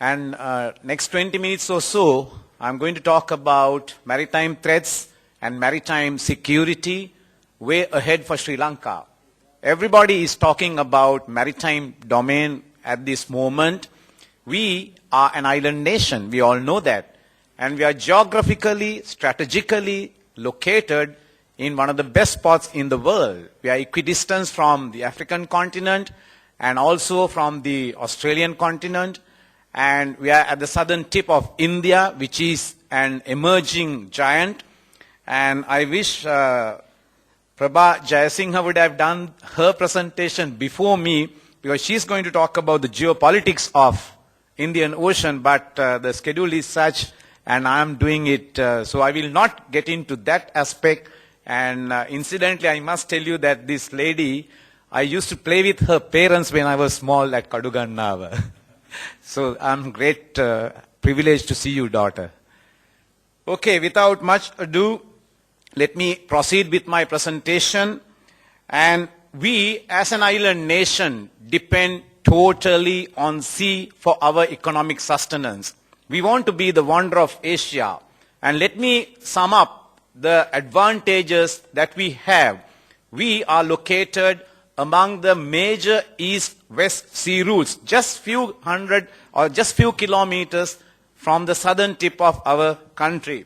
And next 20 minutes or so, I'm going to talk about maritime threats and maritime security way ahead for Sri Lanka. Everybody is talking about maritime domain at this moment. We are an island nation, we all know that. And we are geographically, strategically located in one of the best spots in the world. We are equidistant from the African continent and also from the Australian continent. And we are at the southern tip of India, which is an emerging giant. And I wish Prabha Jayasinghe would have done her presentation before me, because she's going to talk about the geopolitics of Indian Ocean, but the schedule is such and I'm doing it, so I will not get into that aspect. And incidentally, I must tell you that this lady, I used to play with her parents when I was small at Kadugannava. So I'm great privileged to see you, daughter. Okay, without much ado, let me proceed with my presentation. And we, as an island nation, depend totally on sea for our economic sustenance. We want to be the wonder of Asia. And let me sum up the advantages that we have. We are located among the major east-west sea routes, just few hundred or just few kilometers from the southern tip of our country.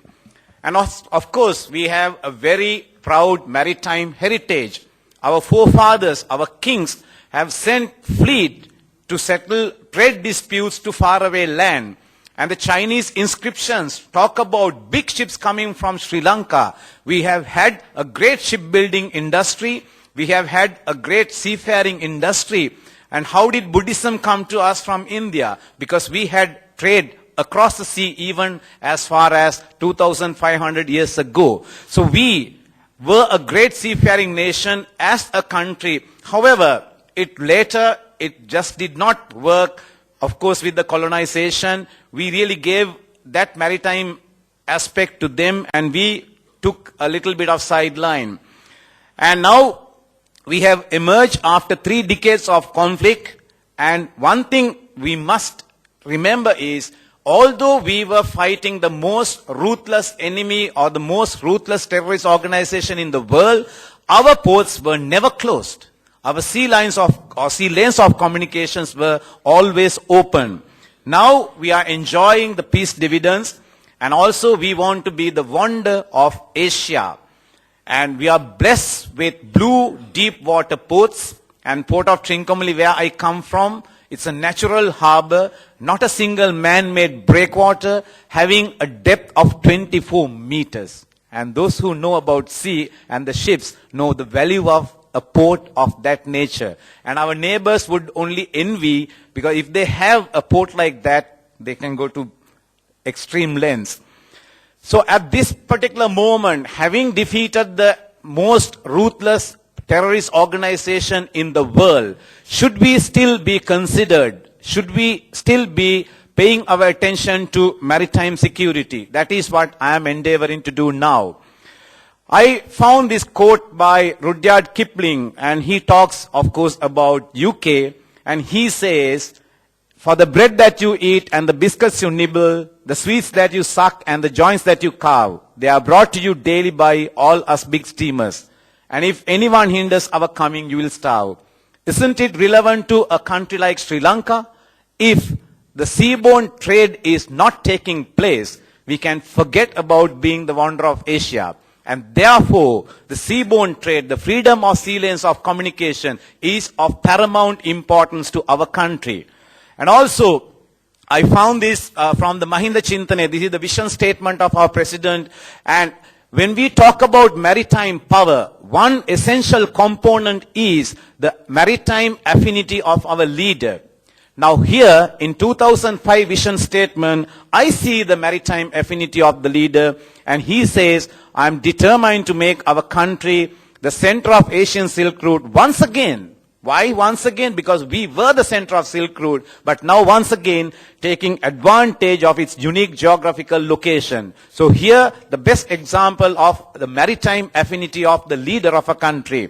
And of course, we have a very proud maritime heritage. Our forefathers, our kings, have sent fleet to settle trade disputes to faraway land. And the Chinese inscriptions talk about big ships coming from Sri Lanka. We have had a great shipbuilding industry. We have had a great seafaring industry. And how did Buddhism come to us from India? Because we had trade across the sea even as far as 2,500 years ago. So we were a great seafaring nation as a country. However, it just did not work. Of course, with the colonization, we really gave that maritime aspect to them and we took a little bit of sideline. And now we have emerged after 3 decades of conflict. And one thing we must remember is, although we were fighting the most ruthless enemy or the most ruthless terrorist organization in the world, our ports were never closed. Our sea lanes of communications were always open. Now we are enjoying the peace dividends, and also we want to be the wonder of Asia. And we are blessed with blue deep water ports, and Port of Trincomalee, where I come from, it's a natural harbor, not a single man-made breakwater, having a depth of 24 meters. And those who know about sea and the ships know the value of a port of that nature. And our neighbors would only envy, because if they have a port like that, they can go to extreme lengths. So at this particular moment, having defeated the most ruthless terrorist organization in the world, should we still be considered? Should we still be paying our attention to maritime security? That is what I am endeavoring to do now. I found this quote by Rudyard Kipling, and he talks, of course, about UK, and he says, "For the bread that you eat and the biscuits you nibble, the sweets that you suck and the joints that you carve, they are brought to you daily by all us big steamers. And if anyone hinders our coming, you will starve." Isn't it relevant to a country like Sri Lanka? If the seaborne trade is not taking place, we can forget about being the wonder of Asia. And therefore, the seaborne trade, the freedom of sea lanes of communication is of paramount importance to our country. And also, I found this from the Mahinda Chintane. This is the vision statement of our president. And when we talk about maritime power, one essential component is the maritime affinity of our leader. Now here, in 2005 vision statement, I see the maritime affinity of the leader, and he says, "I'm determined to make our country the center of Asian Silk Route once again." Why once again? Because we were the center of Silk Route, but now once again taking advantage of its unique geographical location. So here, the best example of the maritime affinity of the leader of a country.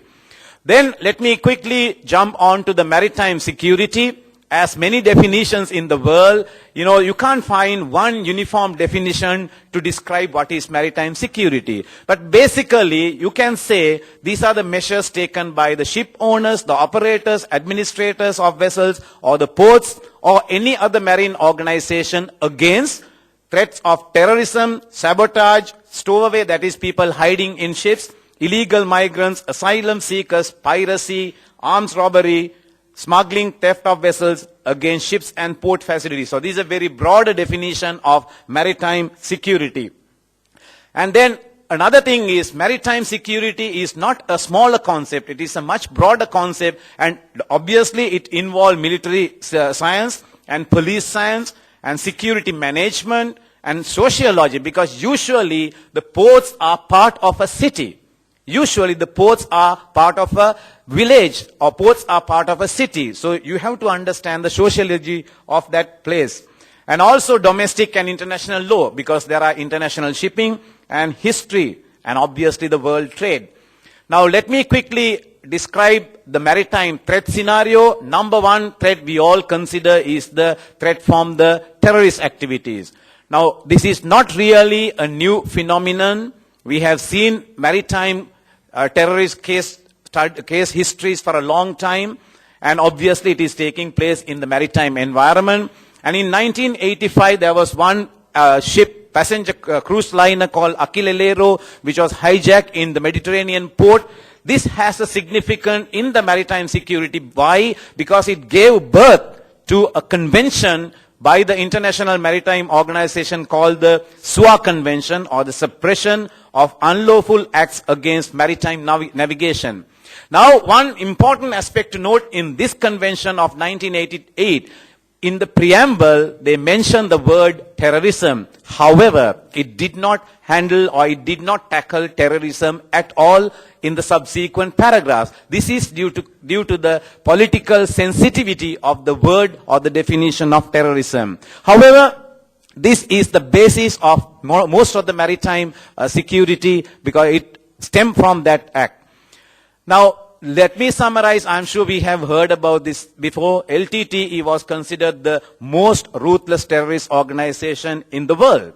Then let me quickly jump on to the maritime security. as many definitions in the world, you can't find one uniform definition to describe what is maritime security. But basically, you can say these are the measures taken by the ship owners, the operators, administrators of vessels, or the ports, or any other marine organization against threats of terrorism, sabotage, stowaway, that is people hiding in ships, illegal migrants, asylum seekers, piracy, arms robbery, smuggling, theft of vessels, against ships and port facilities. So this is a very broad definition of maritime security. And then another thing is maritime security is not a smaller concept. It is a much broader concept, and obviously it involves military science and police science and security management and sociology, because usually the ports are part of a city. Usually the ports are part of a village, or ports are part of a city. So you have to understand the sociology of that place. And also domestic and international law, because there are international shipping and history and obviously the world trade. Now let me quickly describe the maritime threat scenario. Number one threat we all consider is the threat from the terrorist activities. Now this is not really a new phenomenon. We have seen maritime terrorist case histories for a long time, and obviously it is taking place in the maritime environment. And in 1985 there was one ship, passenger cruise liner called Aquilelero, which was hijacked in the Mediterranean port. This has a significance in the maritime security. Why? Because it gave birth to a convention by the International Maritime Organization called the SUA Convention, or the Suppression of Unlawful Acts Against Maritime Navigation. Now, one important aspect to note in this convention of 1988, in the preamble, they mentioned the word terrorism. However, it did not handle, or it did not tackle terrorism at all in the subsequent paragraphs. This is due to the political sensitivity of the word or the definition of terrorism. However, this is the basis of most of the maritime security, because it stemmed from that act. Now, let me summarize. I'm sure we have heard about this before. LTTE was considered the most ruthless terrorist organization in the world.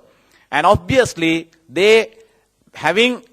And obviously, they, having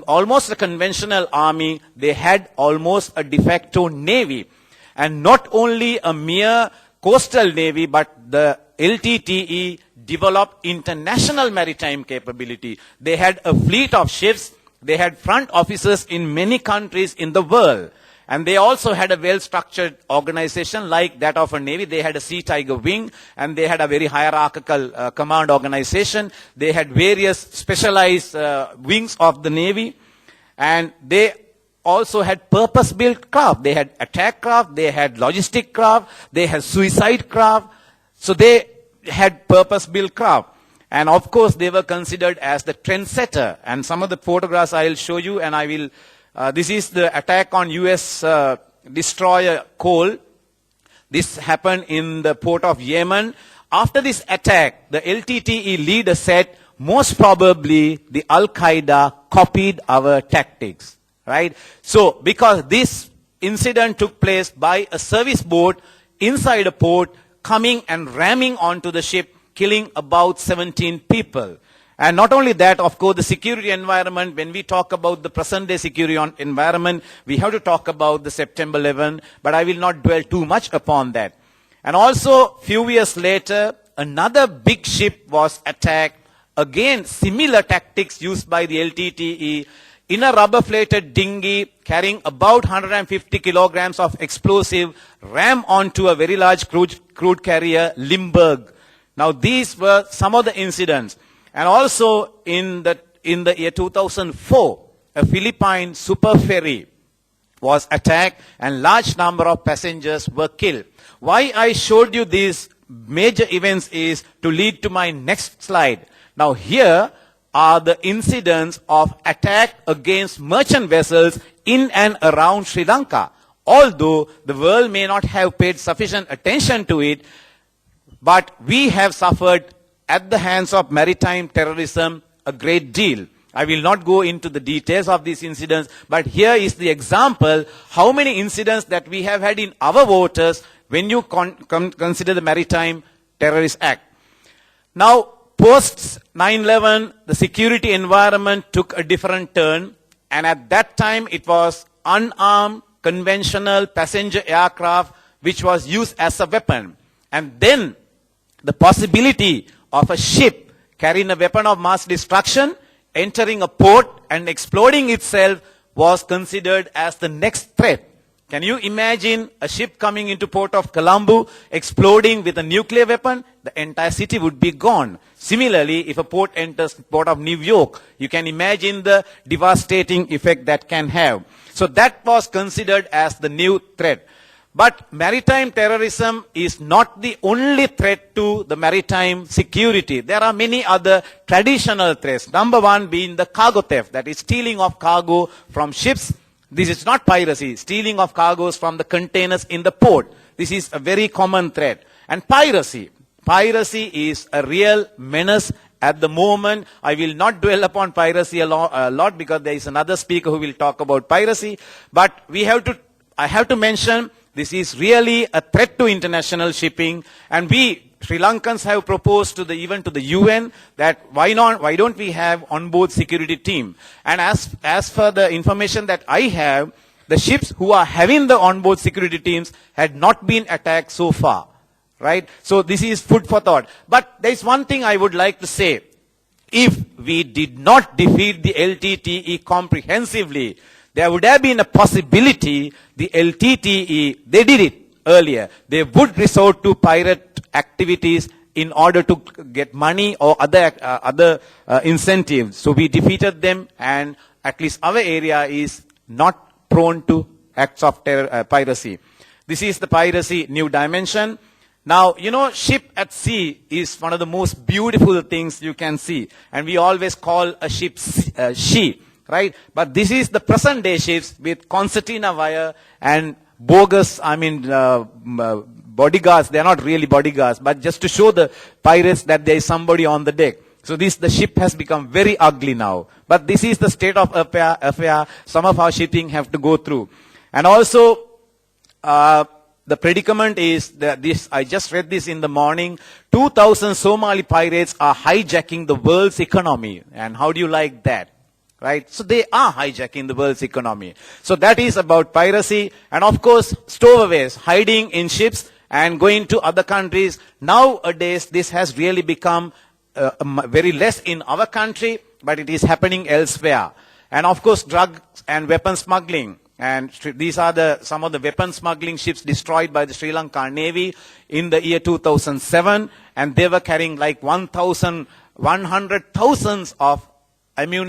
almost a conventional army, they had almost a de facto navy. And not only a mere coastal navy, but the LTTE developed international maritime capability. They had a fleet of ships. They had front offices in many countries in the world. And they also had a well-structured organization like that of a navy. They had a Sea Tiger wing, and they had a very hierarchical command organization. They had various specialized wings of the navy. And they also had purpose-built craft. They had attack craft, they had logistic craft, they had suicide craft. So they had purpose-built craft. And of course, they were considered as the trendsetter. And some of the photographs I'll show you, and I will, this is the attack on US destroyer Cole. This happened in the port of Yemen. After this attack, the LTTE leader said, most probably the Al-Qaeda copied our tactics, right? So, because this incident took place by a service boat inside a port, coming and ramming onto the ship, killing about 17 people. And not only that, of course, the security environment, when we talk about the present day security environment, we have to talk about the September 11, but I will not dwell too much upon that. And also, few years later, another big ship was attacked. Again, similar tactics used by the LTTE in a rubber-flated dinghy carrying about 150 kilograms of explosive, rammed onto a very large crude carrier, Limburg. Now, these were some of the incidents. And also, in the year 2004, a Philippine super ferry was attacked and large number of passengers were killed. Why I showed you these major events is to lead to my next slide. Now, here are the incidents of attack against merchant vessels in and around Sri Lanka. Although the world may not have paid sufficient attention to it, but we have suffered at the hands of maritime terrorism a great deal. I will not go into the details of these incidents, but here is the example how many incidents that we have had in our waters when you consider the Maritime Terrorist Act. Now, post 9/11, the security environment took a different turn, and at that time it was unarmed, conventional passenger aircraft which was used as a weapon. And then the possibility of a ship carrying a weapon of mass destruction, entering a port and exploding itself was considered as the next threat. Can you imagine a ship coming into port of Colombo, exploding with a nuclear weapon? The entire city would be gone. Similarly, if a port enters port of New York, you can imagine the devastating effect that can have. So that was considered as the new threat. But maritime terrorism is not the only threat to the maritime security. There are many other traditional threats. Number one being the cargo theft, that is stealing of cargo from ships. This is not piracy, stealing of cargoes from the containers in the port. This is a very common threat. And piracy. Piracy is a real menace at the moment. I will not dwell upon piracy a lot because there is another speaker who will talk about piracy. But I have to mention this is really a threat to international shipping. And we, Sri Lankans, have proposed even to the UN that why don't we have onboard security team? And as for the information that I have, the ships who are having the onboard security teams had not been attacked so far. Right? So this is food for thought. But there is one thing I would like to say. If we did not defeat the LTTE comprehensively, there would have been a possibility the LTTE, they did it earlier. They would resort to pirate activities in order to get money or other incentives. So we defeated them, and at least our area is not prone to acts of piracy. This is the piracy new dimension. Now, ship at sea is one of the most beautiful things you can see. And we always call a ship she, right? But this is the present day ships with concertina wire and bogus, bodyguards. They're not really bodyguards, but just to show the pirates that there is somebody on the deck. So the ship has become very ugly now. But this is the state of affair some of our shipping have to go through. And also, the predicament is that I just read this in the morning, 2,000 Somali pirates are hijacking the world's economy. And how do you like that? Right? So they are hijacking the world's economy. So that is about piracy. And of course, stowaways, hiding in ships and going to other countries. Nowadays, this has really become very less in our country, but it is happening elsewhere. And of course, drugs and weapon smuggling. And these are some of the weapon smuggling ships destroyed by the Sri Lanka Navy in the year 2007. And they were carrying like 100,000 of ammunition.